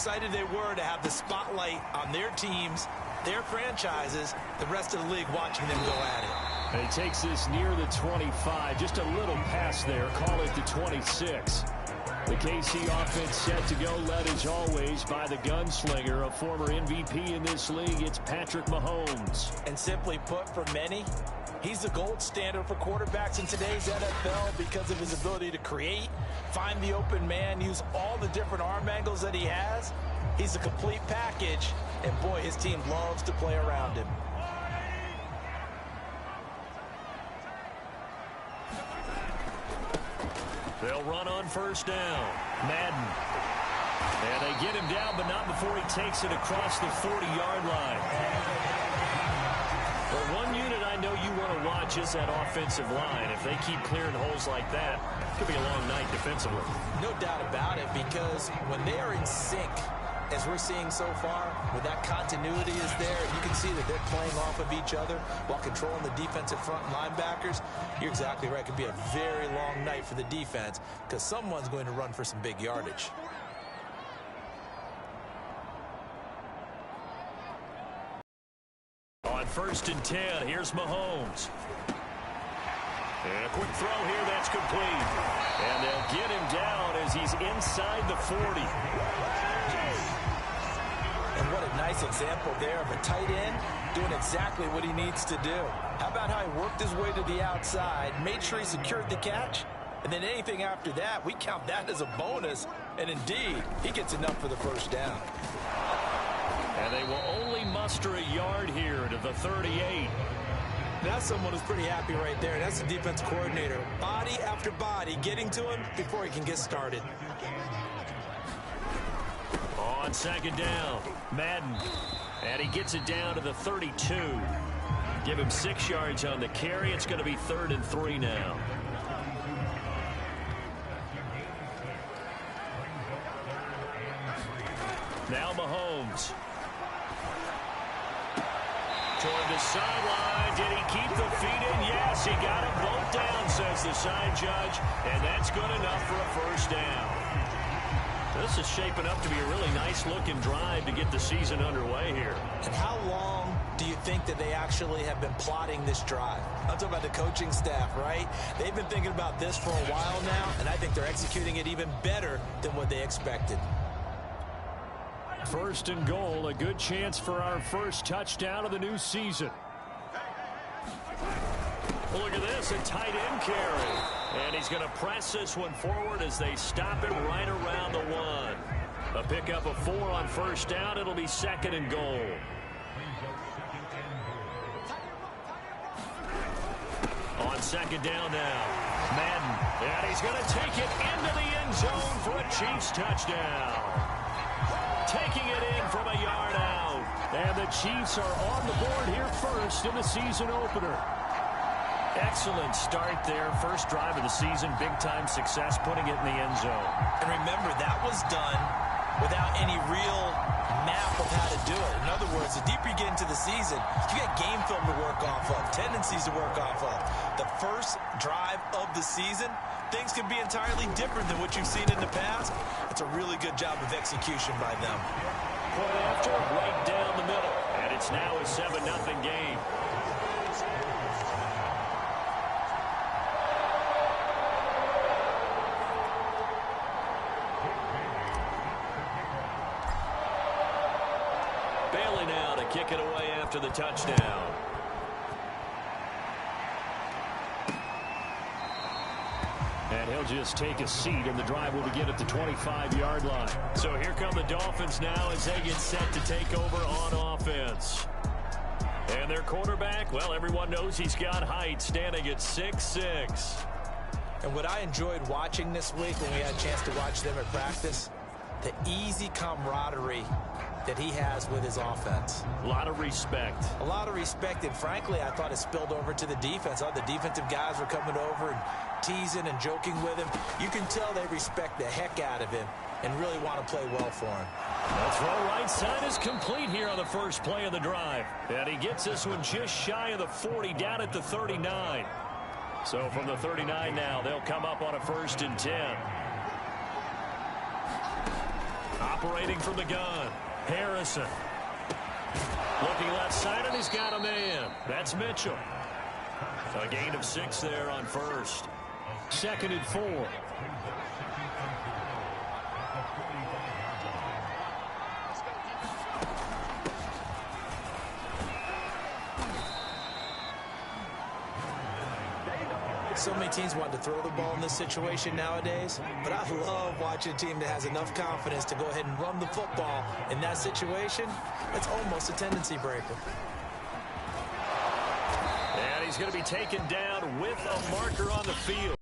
excited they were to have the spotlight on their teams, their franchises, the rest of the league watching them go at it. And he takes this near the 25, just a little pass there, call it the 26. The KC offense set to go, led as always by the gunslinger, a former MVP in this league. It's Patrick Mahomes. And simply put, for many, he's the gold standard for quarterbacks in today's NFL because of his ability to create, find the open man, use all the different arm angles that he has. He's a complete package, and boy, his team loves to play around him. They'll run on first down. Madden. And they get him down, but not before he takes it across the 40-yard line. But one unit I know you want to watch is that offensive line. If they keep clearing holes like that, it could be a long night defensively. No doubt about it, because when they are in sync, as we're seeing so far, when that continuity is there, you can see that they're playing off of each other while controlling the defensive front linebackers. You're exactly right. It could be a very long night for the defense because someone's going to run for some big yardage. On 1st and 10, here's Mahomes. And a quick throw here, that's complete. And they'll get him down as he's inside the 40. And what a nice example there of a tight end doing exactly what he needs to do. How about how he worked his way to the outside, made sure he secured the catch, and then anything after that, we count that as a bonus. And indeed, he gets enough for the first down. And they will only muster a yard here to the 38. That's someone who's pretty happy right there. That's the defense coordinator. Body after body getting to him before he can get started. On 2nd down, Madden. And he gets it down to the 32. Give him 6 yards on the carry. It's going to be 3rd and 3 now. Now Mahomes. Toward the sideline. Did he keep the feet in? Yes, he got them both down, says the side judge. And that's good enough for a first down. This is shaping up to be a really nice-looking drive to get the season underway here. And how long do you think that they actually have been plotting this drive? I'm talking about the coaching staff, right? They've been thinking about this for a while now, and I think they're executing it even better than what they expected. 1st and goal, a good chance for our first touchdown of the new season. Look at this, a tight end carry. And he's going to press this one forward as they stop him right around the 1. A pickup of 4 on first down. It'll be 2nd and goal. On 2nd down now, Madden. And he's going to take it into the end zone for a Chiefs touchdown. Taking it in from a yard out. And the Chiefs are on the board here first in the season opener. Excellent start there. First drive of the season. Big-time success putting it in the end zone. And remember, that was done without any real map of how to do it. In other words, the deeper you get into the season, you get game film to work off of, tendencies to work off of. The first drive of the season, things can be entirely different than what you've seen in the past. It's a really good job of execution by them. Point after, right down the middle. And it's now a 7-0 game. Bailey now to kick it away after the touchdown. And he'll just take a seat, and the drive will begin at the 25-yard line. So here come the Dolphins now as they get set to take over on offense. And their quarterback, well, everyone knows he's got height, standing at 6'6". And what I enjoyed watching this week when we had a chance to watch them at practice, the easy camaraderie that he has with his offense. A lot of respect. A lot of respect, and frankly, I thought it spilled over to the defense. All the defensive guys were coming over and teasing and joking with him. You can tell they respect the heck out of him and really want to play well for him. The throw right side is complete here on the first play of the drive. And he gets this one just shy of the 40, down at the 39. So from the 39 now, they'll come up on a 1st and 10. Operating from the gun, Harrison. Looking left side, and he's got a man. That's Mitchell. A gain of 6 there on first. 2nd and 4. So many teams want to throw the ball in this situation nowadays, but I love watching a team that has enough confidence to go ahead and run the football in that situation. It's almost a tendency breaker. And he's going to be taken down with a marker on the field.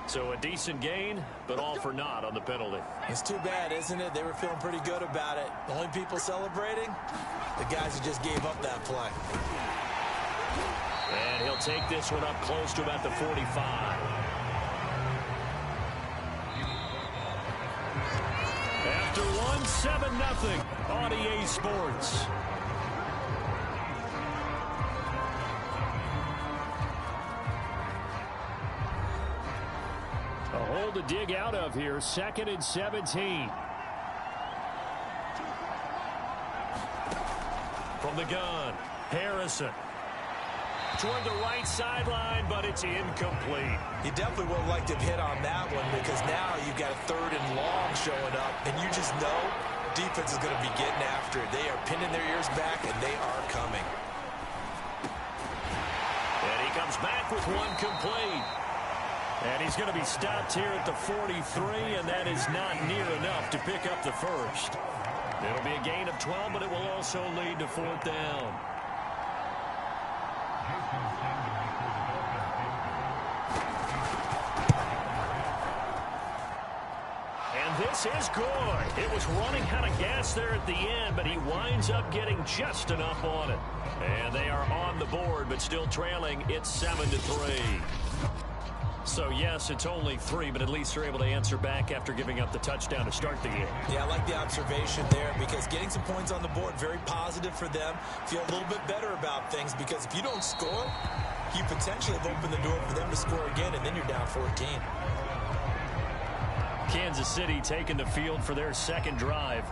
So a decent gain, but all for naught on the penalty. It's too bad, isn't it? They were feeling pretty good about it. The only people celebrating, the guys who just gave up that play. And he'll take this one up close to about the 45. After one, 7-0 on EA Sports. A hole to dig out of here. 2nd and 17. From the gun, Harrison. Toward the right sideline, but it's incomplete. You definitely would have liked to have hit on that one because now you've got a 3rd and long showing up, and you just know defense is going to be getting after it. They are pinning their ears back, and they are coming. And he comes back with one complete. And he's going to be stopped here at the 43, and that is not near enough to pick up the first. It'll be a gain of 12, but it will also lead to 4th down. And this is good. It was running out of gas there at the end, but he winds up getting just enough on it. And they are on the board, but still trailing. It's 7-3. So, yes, it's only 3, but at least they're able to answer back after giving up the touchdown to start the game. Yeah, I like the observation there because getting some points on the board, very positive for them. Feel a little bit better about things because if you don't score, you potentially have opened the door for them to score again, and then you're down 14. Kansas City taking the field for their 2nd drive.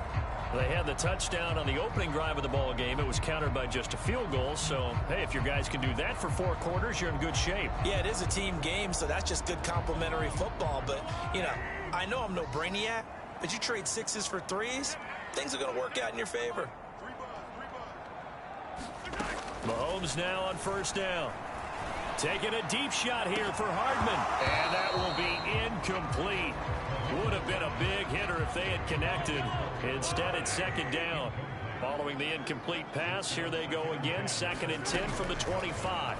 They had the touchdown on the opening drive of the ball game. It was countered by just a field goal. So, hey, if your guys can do that for 4 quarters, you're in good shape. Yeah, it is a team game, so that's just good complementary football. But, you know, I know I'm no brainiac, but you trade 6s for 3s, things are going to work out in your favor. Mahomes now on 1st down. Taking a deep shot here for Hardman. And that will be incomplete. Would have been a big hitter if they had connected. Instead, it's 2nd down. Following the incomplete pass, here they go again. 2nd and 10 from the 25.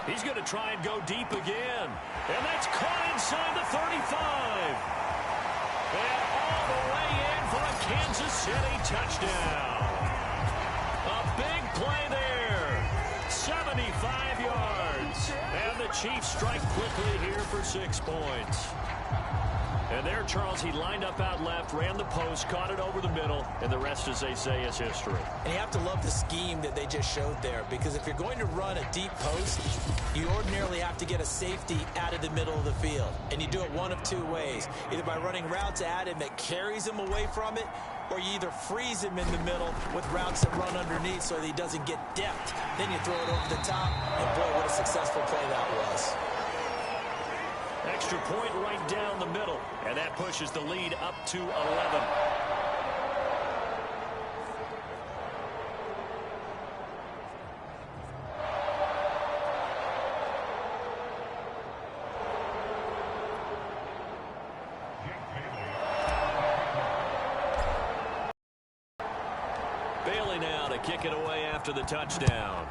He's going to try and go deep again. And that's caught inside the 35. And all the way in for a Kansas City touchdown. A big play there. 75 yards. And the Chiefs strike quickly here for 6 points. And there, Charles, he lined up out left, ran the post, caught it over the middle, and the rest, as they say, is history. And you have to love the scheme that they just showed there, because if you're going to run a deep post, you ordinarily have to get a safety out of the middle of the field. And you do it one of 2 ways, either by running routes at him that carries him away from it, or you either freeze him in the middle with routes that run underneath so that he doesn't get depth. Then you throw it over the top, and boy, what a successful play that was. Extra point right down the middle, and that pushes the lead up to 11. Bailey now to kick it away after the touchdown.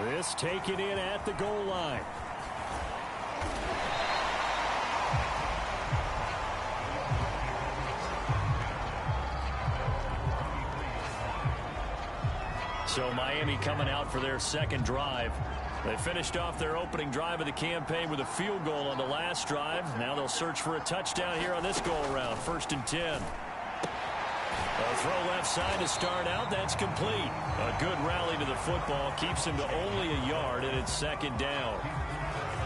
This taken in at the goal line. So Miami coming out for their 2nd drive. They finished off their opening drive of the campaign with a field goal on the last drive. Now they'll search for a touchdown here on this go-around. 1st and 10. A throw left side to start out. That's complete. A good rally to the football. Keeps him to only a yard, and it's second down.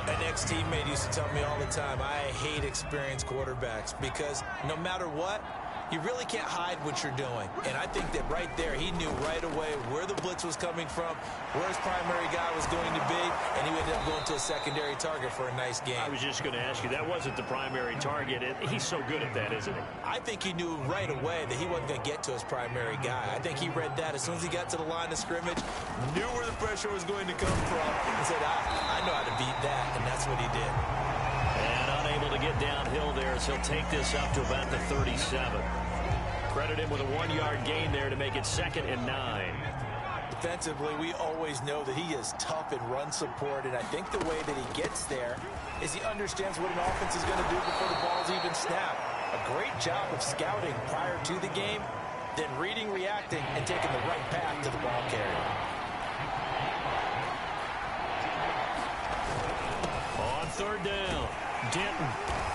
An ex-teammate used to tell me all the time, I hate experienced quarterbacks because no matter what, you really can't hide what you're doing. And I think that right there, he knew right away where the blitz was coming from, where his primary guy was going to be, and he ended up going to a secondary target for a nice game. I was just going to ask you, that wasn't the primary target. He's so good at that, isn't he? I think he knew right away that he wasn't going to get to his primary guy. I think he read that as soon as he got to the line of scrimmage, knew where the pressure was going to come from, and said, I know how to beat that, and that's what he did. And unable to get downhill there, so he'll take this up to about the 37. Credit him with a 1-yard gain there to make it 2nd and 9. Defensively, we always know that he is tough in run support, and I think the way that he gets there is he understands what an offense is going to do before the ball's even snapped. A great job of scouting prior to the game, then reading, reacting, and taking the right path to the ball carrier. On 3rd down, Denton.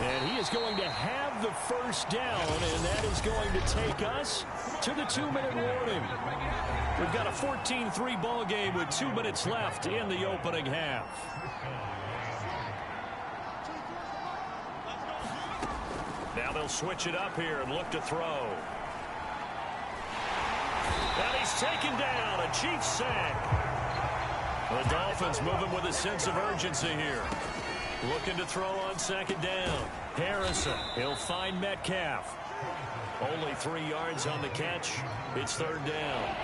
And he is going to have the first down, and that is going to take us to the 2-minute warning. We've got a 14-3 ball game with 2 minutes left in the opening half. Now they'll switch it up here and look to throw. And he's taken down, a Chiefs sack. The Dolphins moving with a sense of urgency here. Looking to throw on 2nd down. Harrison, he'll find Metcalf. Only 3 yards on the catch. It's 3rd down.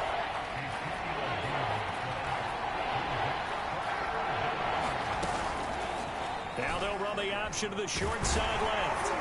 Now they'll run the option to the short side left.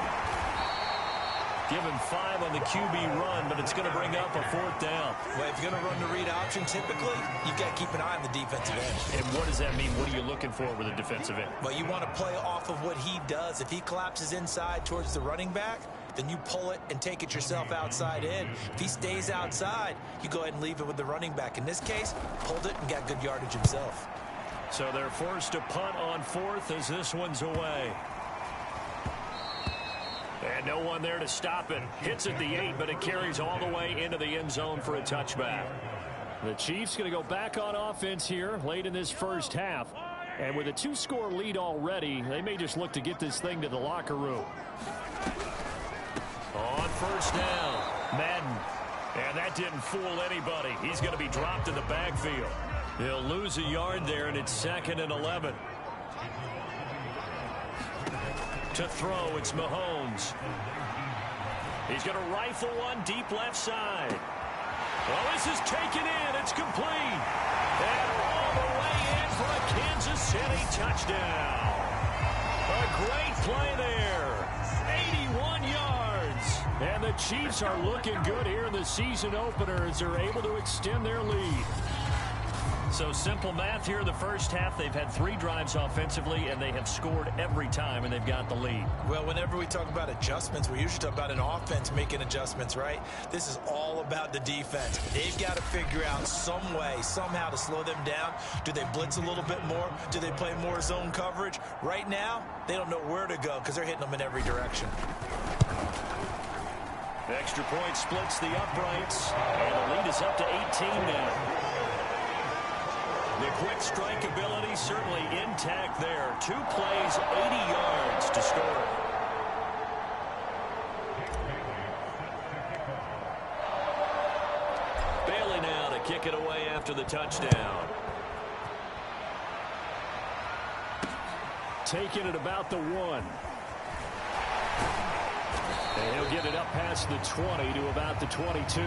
Give him 5 on the QB run, but it's going to bring up a 4th down. Well, if you're going to run the read option, typically, you've got to keep an eye on the defensive end. And what does that mean? What are you looking for with a defensive end? Well, you want to play off of what he does. If he collapses inside towards the running back, then you pull it and take it yourself outside in. If he stays outside, you go ahead and leave it with the running back. In this case, pulled it and got good yardage himself. So they're forced to punt on 4th as this one's away. And no one there to stop it. Hits at the 8, but it carries all the way into the end zone for a touchback. The Chiefs going to go back on offense here late in this first half. And with a 2-score lead already, they may just look to get this thing to the locker room. On 1st down, Madden. And that didn't fool anybody. He's going to be dropped in the backfield. He'll lose a yard there, and it's 2nd and 11. To throw, it's Mahomes. He's going to rifle one deep left side. Well, this is taken in. It's complete. And all the way in for a Kansas City touchdown. A great play there. 81 yards. And the Chiefs are looking good here in the season opener as they're able to extend their lead. So simple math here in the first half. They've had 3 drives offensively, and they have scored every time, and they've got the lead. Well, whenever we talk about adjustments, we usually talk about an offense making adjustments, right? This is all about the defense. They've got to figure out some way, somehow to slow them down. Do they blitz a little bit more? Do they play more zone coverage? Right now, they don't know where to go because they're hitting them in every direction. Extra point splits the uprights, and the lead is up to 18 now. The quick strike ability certainly intact there. 2 plays, 80 yards to score. Bailey now to kick it away after the touchdown. Taking it about the 1. And he'll get it up past the 20 to about the 22.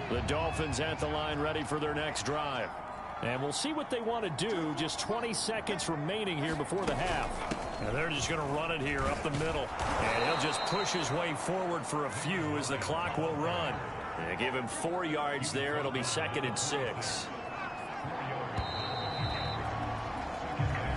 The Dolphins at the line ready for their next drive. And we'll see what they want to do. Just 20 seconds remaining here before the half. And they're just going to run it here up the middle. And he'll just push his way forward for a few as the clock will run. They give him 4 yards there. It'll be 2nd and 6.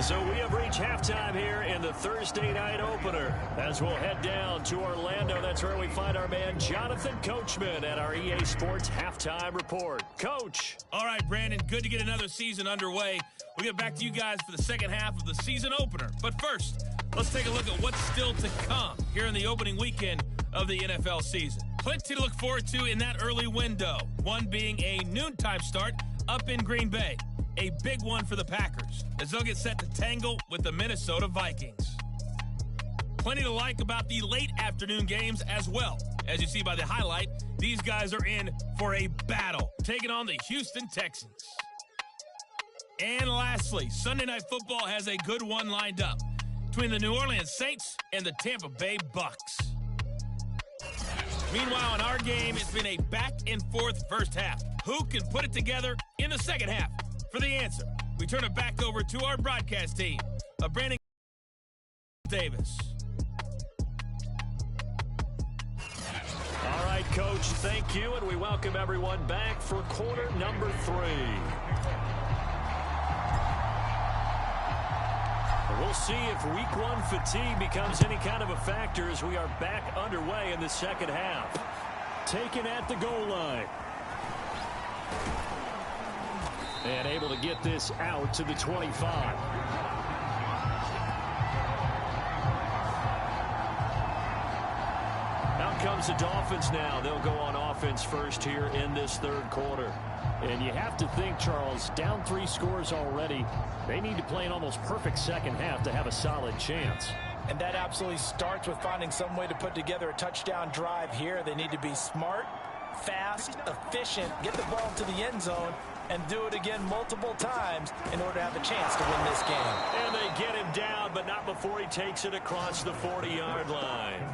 So we have reached halftime here in the Thursday night opener. As we'll head down to Orlando, that's where we find our man Jonathan Coachman at our EA Sports Halftime Report. Coach. All right, Brandon, good to get another season underway. We'll get back to you guys for the second half of the season opener. But first, Let's take a look at what's still to come here in the opening weekend of the NFL season. Plenty to look forward to in that early window, one being a noontime start up in Green Bay. A big one for the Packers as they'll get set to tangle with the Minnesota Vikings. Plenty to like about the late afternoon games as well. As you see by the highlight, these guys are in for a battle, taking on the Houston Texans. And lastly, Sunday Night Football has a good one lined up between the New Orleans Saints and the Tampa Bay Bucks. Meanwhile, in our game, it's been a back-and-forth first half. Who can put it together in the second half? For the answer, we turn it back over to our broadcast team of Brandon Davis. All right, Coach, thank you, and we welcome everyone back for quarter number 3. We'll see if week 1 fatigue becomes any kind of a factor as we are back underway in the second half. Taken at the goal line. And able to get this out to the 25. Out comes the Dolphins now. They'll go on offense first here in this third quarter. And you have to think, Charles, down 3 scores already. They need to play an almost perfect second half to have a solid chance. And that absolutely starts with finding some way to put together a touchdown drive here. They need to be smart, fast, efficient, get the ball to the end zone, and do it again multiple times in order to have a chance to win this game. And they get him down, but not before he takes it across the 40-yard line.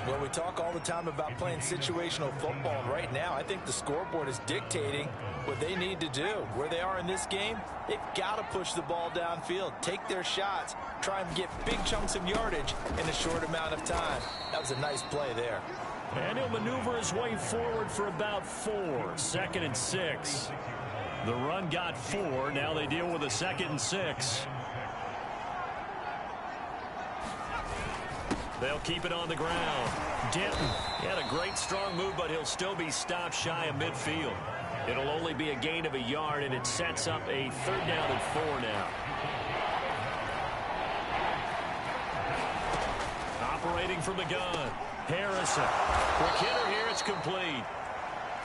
Well, we talk all the time about playing situational football, and right now I think the scoreboard is dictating what they need to do. Where they are in this game, they've got to push the ball downfield, take their shots, try and get big chunks of yardage in a short amount of time. That was a nice play there. And he'll maneuver his way forward for about 4. 2nd and 6. The run got 4. Now they deal with a 2nd and 6. They'll keep it on the ground. Denton, he had a great strong move, but he'll still be stopped shy of midfield. It'll only be a gain of a yard, and it sets up a 3rd down and 4 now. Operating from the gun. Harrison. Quick hitter here. It's complete.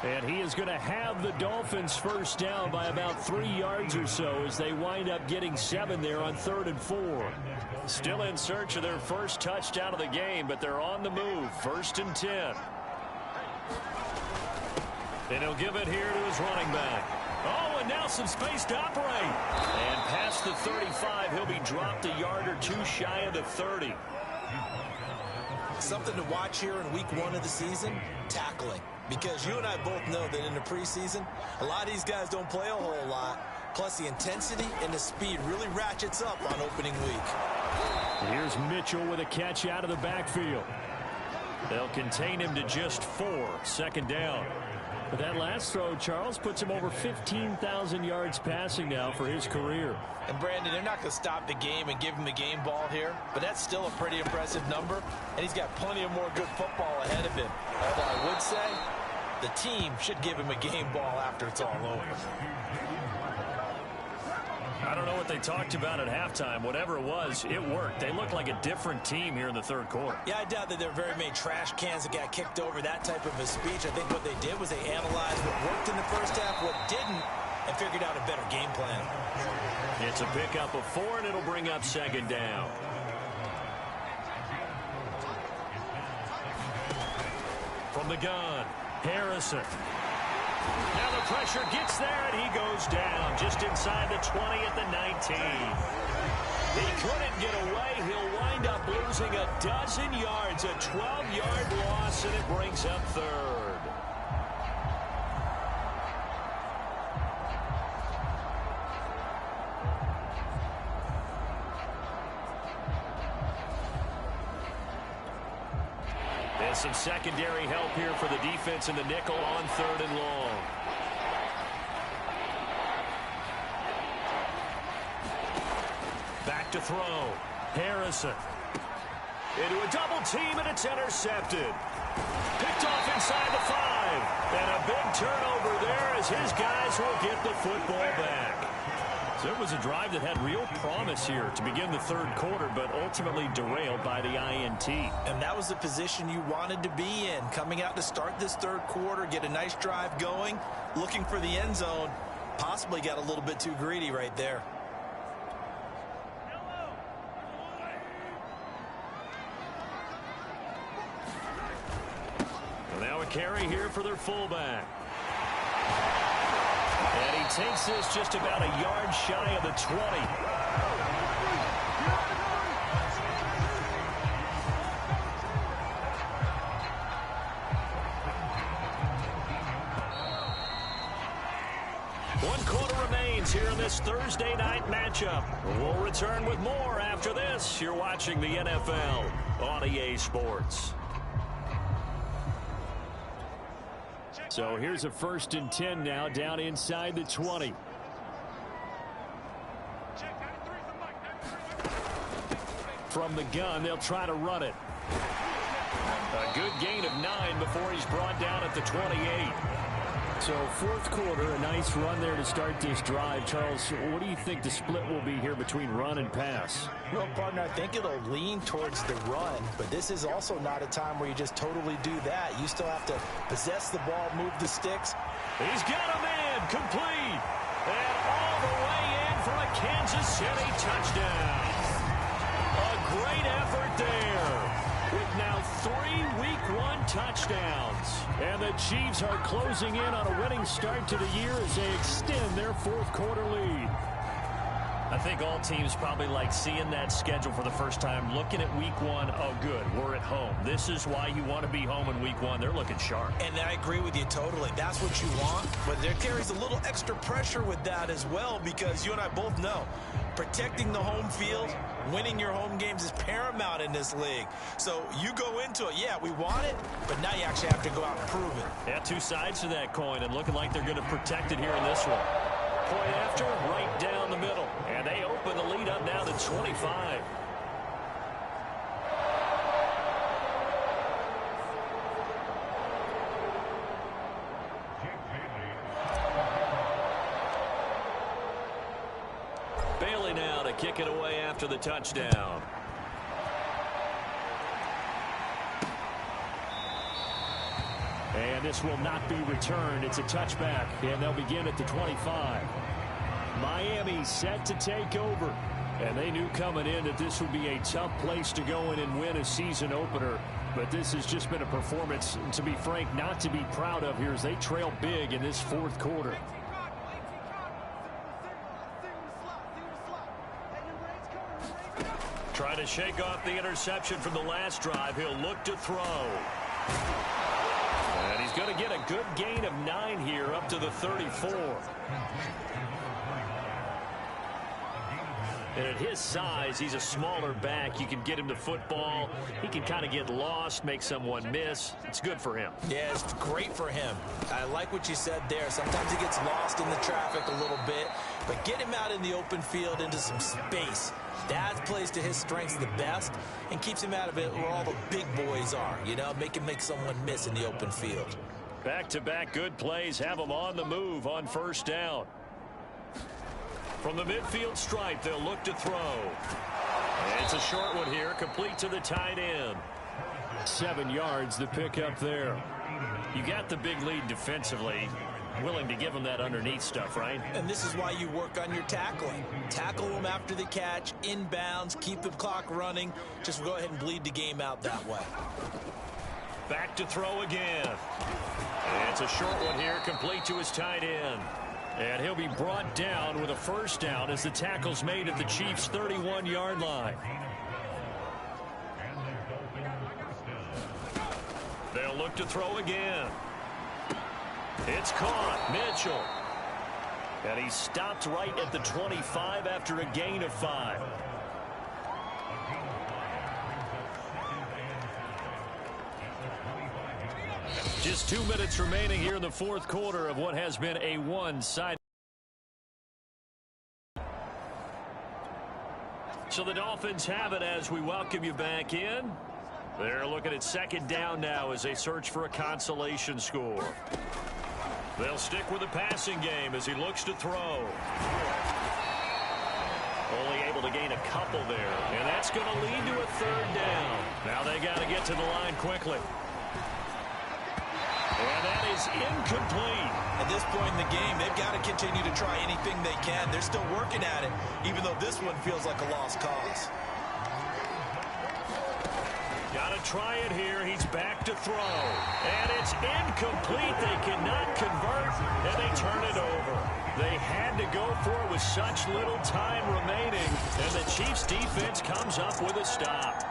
And he is going to have the Dolphins first down by about 3 yards or so as they wind up getting 7 there on 3rd and 4. Still in search of their first touchdown of the game, but they're on the move. 1st and 10. And he'll give it here to his running back. Oh, and now some space to operate. And past the 35, he'll be dropped a yard or 2 shy of the 30. Something to watch here in week 1 of the season, tackling. Because you and I both know that in the preseason, a lot of these guys don't play a whole lot. Plus, the intensity and the speed really ratchets up on opening week. Here's Mitchell with a catch out of the backfield. They'll contain him to just 4. 2nd down. But that last throw, Charles, puts him over 15,000 yards passing now for his career. And, Brandon, they're not going to stop the game and give him the game ball here, but that's still a pretty impressive number, and he's got plenty of more good football ahead of him. Although I would say the team should give him a game ball after it's all over. I don't know what they talked about at halftime. Whatever it was, it worked. They looked like a different team here in the 3rd quarter. Yeah, I doubt that there are very many trash cans that got kicked over, that type of a speech. I think what they did was they analyzed what worked in the first half, what didn't, and figured out a better game plan. It's a pickup of 4, and it'll bring up 2nd down. From the gun, Harrison. Now the pressure gets there, and he goes down just inside the 20 at the 19. He couldn't get away. He'll wind up losing a dozen yards, a 12-yard loss, and it brings up 3rd. There's some secondary help here for the defense in the nickel on 3rd and long. Back to throw. Harrison. Into a double team, and it's intercepted. Picked off inside the 5. And a big turnover there as his guys will get the football back. So it was a drive that had real promise here to begin the third quarter, but ultimately derailed by the INT. And that was the position you wanted to be in, coming out to start this third quarter, get a nice drive going, looking for the end zone. Possibly got a little bit too greedy right there. Well, now a carry here for their fullback. And he takes this just about a yard shy of the 20. One quarter remains here in this Thursday night matchup. We'll return with more after this. You're watching the NFL on EA Sports. So here's a 1st and 10 now down inside the 20. From the gun, they'll try to run it. A good gain of 9 before he's brought down at the 28. So fourth quarter, a nice run there to start this drive. Charles, what do you think the split will be here between run and pass? Well, partner, I think it'll lean towards the run, but this is also not a time where you just totally do that. You still have to possess the ball, move the sticks. He's got a man complete. And all the way in for a Kansas City touchdown. A great effort there. With now 3 Week 1 touchdowns. And the Chiefs are closing in on a winning start to the year as they extend their fourth quarter lead. I think all teams probably like seeing that schedule for the first time, looking at Week 1. Oh, good, we're at home. This is why you want to be home in Week 1. They're looking sharp. And I agree with you totally. That's what you want. But there carries a little extra pressure with that as well, because you and I both know protecting the home field, winning your home games is paramount in this league. So you go into it, yeah, we want it, but now you actually have to go out and prove it. Yeah, 2 sides to that coin, and looking like they're going to protect it here in this one. Point after, right down the middle. And they open the lead up now to 25. Bailey now to kick it away after the touchdown. And this will not be returned. It's a touchback, and they'll begin at the 25. Miami set to take over. And they knew coming in that this would be a tough place to go in and win a season opener. But this has just been a performance, to be frank, not to be proud of here as they trail big in this fourth quarter. Trying to shake off the interception from the last drive. He'll look to throw. And he's going to get a good gain of 9 here up to the 34. And at his size, he's a smaller back. You can get him to football. He can kind of get lost, make someone miss. It's good for him. Yeah, it's great for him. I like what you said there. Sometimes he gets lost in the traffic a little bit, but get him out in the open field into some space. That plays to his strengths the best and keeps him out of it where all the big boys are, you know, make someone miss in the open field. Back-to-back good plays have them on the move on first down. From the midfield stripe, they'll look to throw. And it's a short one here, complete to the tight end. 7 yards, the pickup there. You got the big lead defensively. Willing to give them that underneath stuff, right? And this is why you work on your tackling. Tackle them after the catch, inbounds, keep the clock running. Just go ahead and bleed the game out that way. Back to throw again. And it's a short one here, complete to his tight end. And he'll be brought down with a first down as the tackle's made at the Chiefs' 31-yard line. They'll look to throw again. It's caught. Mitchell. And he's stopped right at the 25 after a gain of 5. Just 2 minutes remaining here in the fourth quarter of what has been a one-sided. So the Dolphins have it as we welcome you back in. They're looking at second down now as they search for a consolation score. They'll stick with the passing game as he looks to throw. Only able to gain a couple there. And that's going to lead to a third down. Now they got to get to the line quickly. And that is incomplete. At this point in the game, they've got to continue to try anything they can. They're still working at it, even though this one feels like a lost cause. Got to try it here. He's back to throw. And it's incomplete. They cannot convert, and they turn it over. They had to go for it with such little time remaining, and the Chiefs' defense comes up with a stop.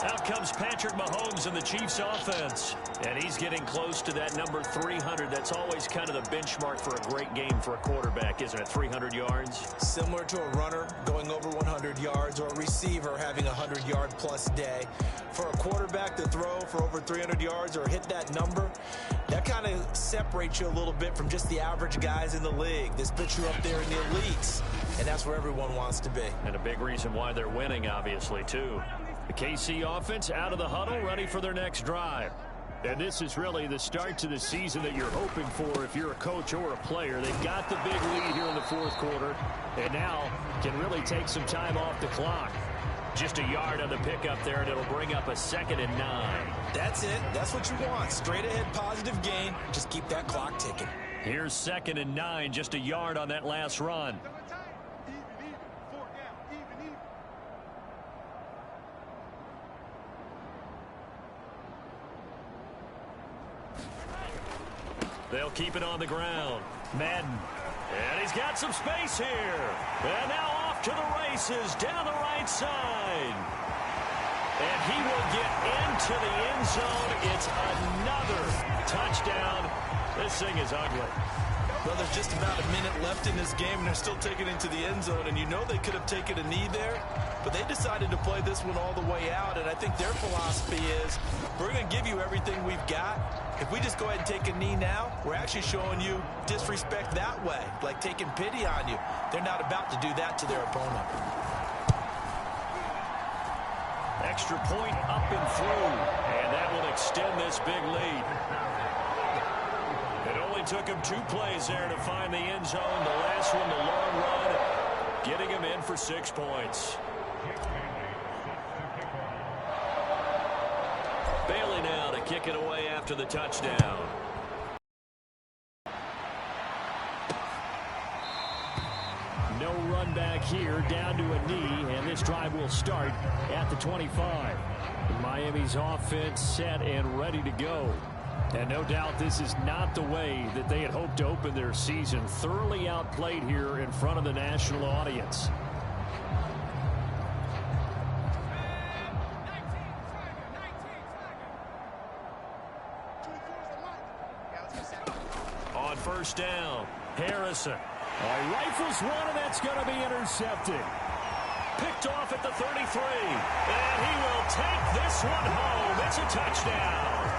Out comes Patrick Mahomes in the Chiefs' offense. And he's getting close to that number 300. That's always kind of the benchmark for a great game for a quarterback, isn't it? 300 yards? Similar to a runner going over 100 yards or a receiver having a 100-yard-plus day. For a quarterback to throw for over 300 yards or hit that number, that kind of separates you a little bit from just the average guys in the league. This puts you up there in the elites, and that's where everyone wants to be. And a big reason why they're winning, obviously, too. The KC offense out of the huddle, ready for their next drive. And this is really the start to the season that you're hoping for if you're a coach or a player. They've got the big lead here in the fourth quarter, and now can really take some time off the clock. Just a yard on the pickup there, and it'll bring up a 2nd and 9. That's it. That's what you want. Straight ahead positive gain. Just keep that clock ticking. Here's 2nd and 9, just a yard on that last run. They'll keep it on the ground. Madden. And he's got some space here. And now off to the races down the right side. And he will get into the end zone. It's another touchdown. This thing is ugly. Well, there's just about a minute left in this game, and they're still taking it into the end zone. And you know they could have taken a knee there, but they decided to play this one all the way out. And I think their philosophy is, we're going to give you everything we've got. If we just go ahead and take a knee now, we're actually showing you disrespect that way, like taking pity on you. They're not about to do that to their opponent. Extra point up and through, and that will extend this big lead. It only took him 2 plays there to find the end zone. The last one, the long run, getting him in for 6 points. Bailey now to kick it away after the touchdown. No run back here, down to a knee, and this drive will start at the 25. Miami's offense set and ready to go. And no doubt this is not the way that they had hoped to open their season. Thoroughly outplayed here in front of the national audience. On first down, Harrison. Rifles one, and that's going to be intercepted. Picked off at the 33. And he will take this one home. It's a touchdown.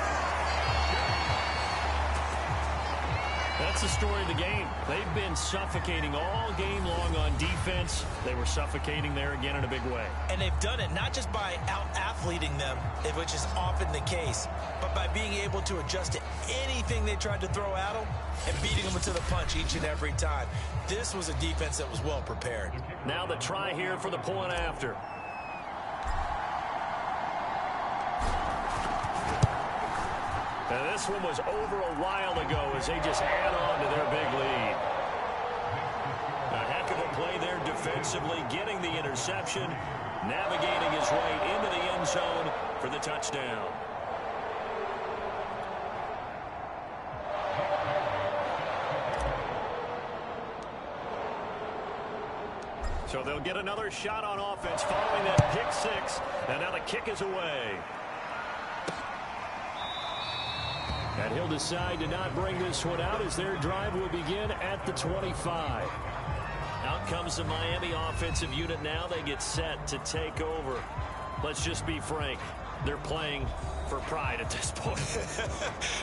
That's the story of the game. They've been suffocating all game long on defense. They were suffocating there again in a big way. And they've done it not just by out-athleting them, which is often the case, but by being able to adjust to anything they tried to throw at them and beating them to the punch each and every time. This was a defense that was well prepared. Now the try here for the point after. And this one was over a while ago as they just add on to their big lead. A heck of a play there defensively, getting the interception, navigating his way into the end zone for the touchdown. So they'll get another shot on offense following that pick six, and now the kick is away. And he'll decide to not bring this one out as their drive will begin at the 25. Out comes the Miami offensive unit now. They get set to take over. Let's just be frank. They're playing for pride at this point.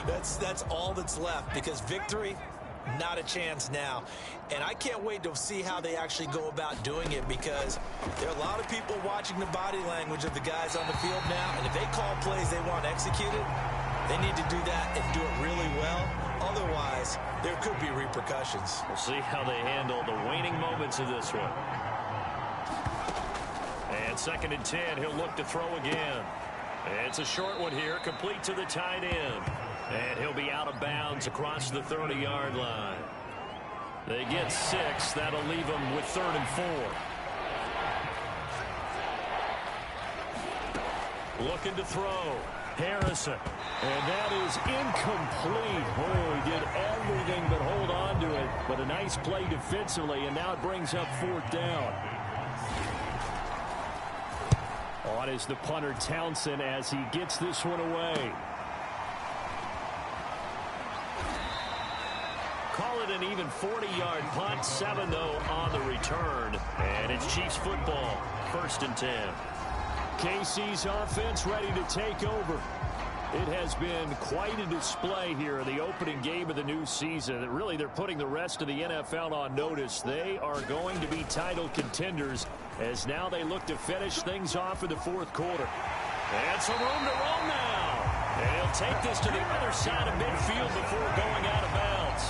That's all that's left, because victory, not a chance now. And I can't wait to see how they actually go about doing it, because there are a lot of people watching the body language of the guys on the field now, and if they call plays they want executed, they need to do that and do it really well. Otherwise, there could be repercussions. We'll see how they handle the waning moments of this one. And 2nd and 10, he'll look to throw again. It's a short one here, complete to the tight end. And he'll be out of bounds across the 30-yard line. They get 6. That'll leave them with 3rd and 4. Looking to throw. Harrison. And that is incomplete. Oh, he did everything but hold on to it. But a nice play defensively, and now it brings up 4th down. On is the punter Townsend as he gets this one away. Call it an even 40-yard punt. 7, though, on the return. And it's Chiefs football. 1st and 10. KC's offense ready to take over. It has been quite a display here in the opening game of the new season. Really, they're putting the rest of the NFL on notice. They are going to be title contenders as now they look to finish things off in the 4th quarter. And some room to roam now. And he'll take this to the other side of midfield before going out of bounds.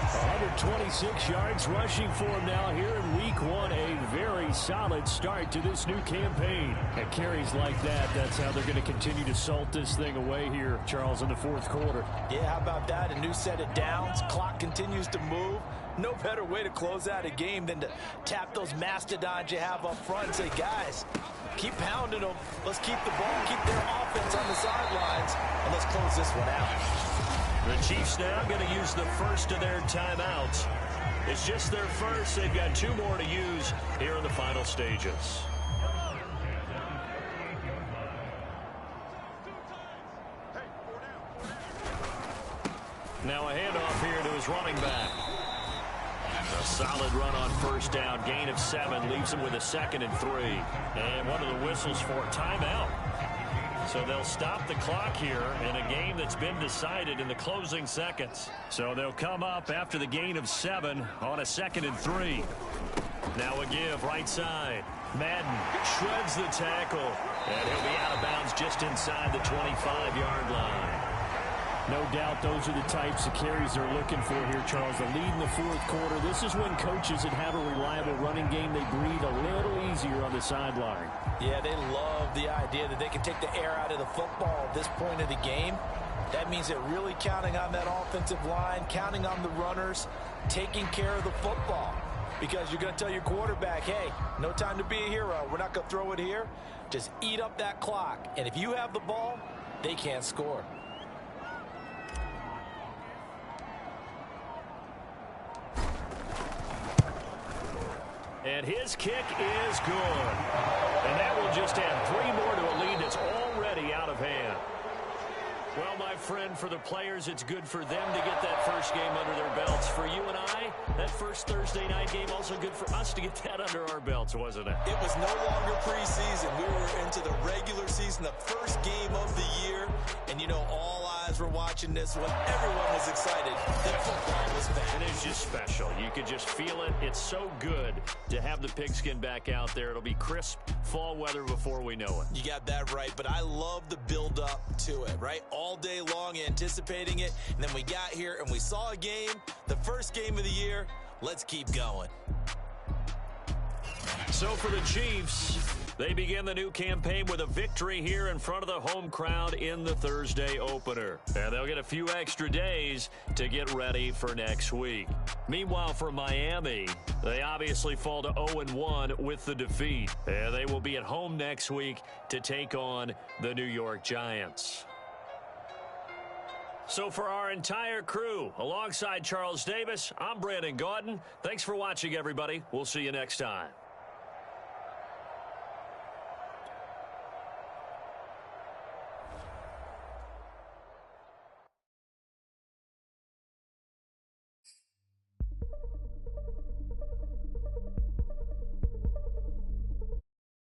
126 yards rushing for him now here in week 1. A very solid start to this new campaign. And carries like that, that's how they're going to continue to salt this thing away here, Charles, in the 4th quarter. Yeah, how about that? A new set of downs. Clock continues to move. No better way to close out a game than to tap those mastodons you have up front and say, guys, keep pounding them. Let's keep the ball, keep their offense on the sidelines, and let's close this one out. The Chiefs now going to use the first of their timeouts. It's just their first. They've got 2 more to use here in the final stages. Now a handoff here to his running back. A solid run on 1st down. Gain of 7 leaves him with a 2nd and 3. And one of the whistles for timeout. So they'll stop the clock here in a game that's been decided in the closing seconds. So they'll come up after the gain of 7 on a 2nd and 3. Now a give right side. Madden shreds the tackle. And he'll be out of bounds just inside the 25-yard line. No doubt those are the types of carries they're looking for here, Charles. The lead in the 4th quarter. This is when coaches that have a reliable running game, they breathe a little easier on the sideline. Yeah, they love the idea that they can take the air out of the football at this point of the game. That means they're really counting on that offensive line, counting on the runners, taking care of the football. Because you're going to tell your quarterback, hey, no time to be a hero. We're not going to throw it here. Just eat up that clock. And if you have the ball, they can't score. And his kick is good. And that will just add 3 more to a lead that's already out of hand. Well, my friend, for the players, it's good for them to get that first game under their belts. For you and I, that first Thursday night game, also good for us to get that under our belts, wasn't it? It was no longer preseason. We were into the regular season, the first game of the year. And, you know, all eyes were watching this one. Everyone was excited that football was back. And it's just special. You could just feel it. It's so good to have the pigskin back out there. It'll be crisp fall weather before we know it. You got that right, but I love the build-up to it, right? All day long anticipating it, and then we got here and we saw a game, the first game of the year. Let's keep going. So for the Chiefs, they begin the new campaign with a victory here in front of the home crowd in the Thursday opener. And they'll get a few extra days to get ready for next week. Meanwhile, for Miami, they obviously fall to 0-1 with the defeat. And they will be at home next week to take on the New York Giants. So for our entire crew, alongside Charles Davis, I'm Brandon Gaudin. Thanks for watching, everybody. We'll see you next time.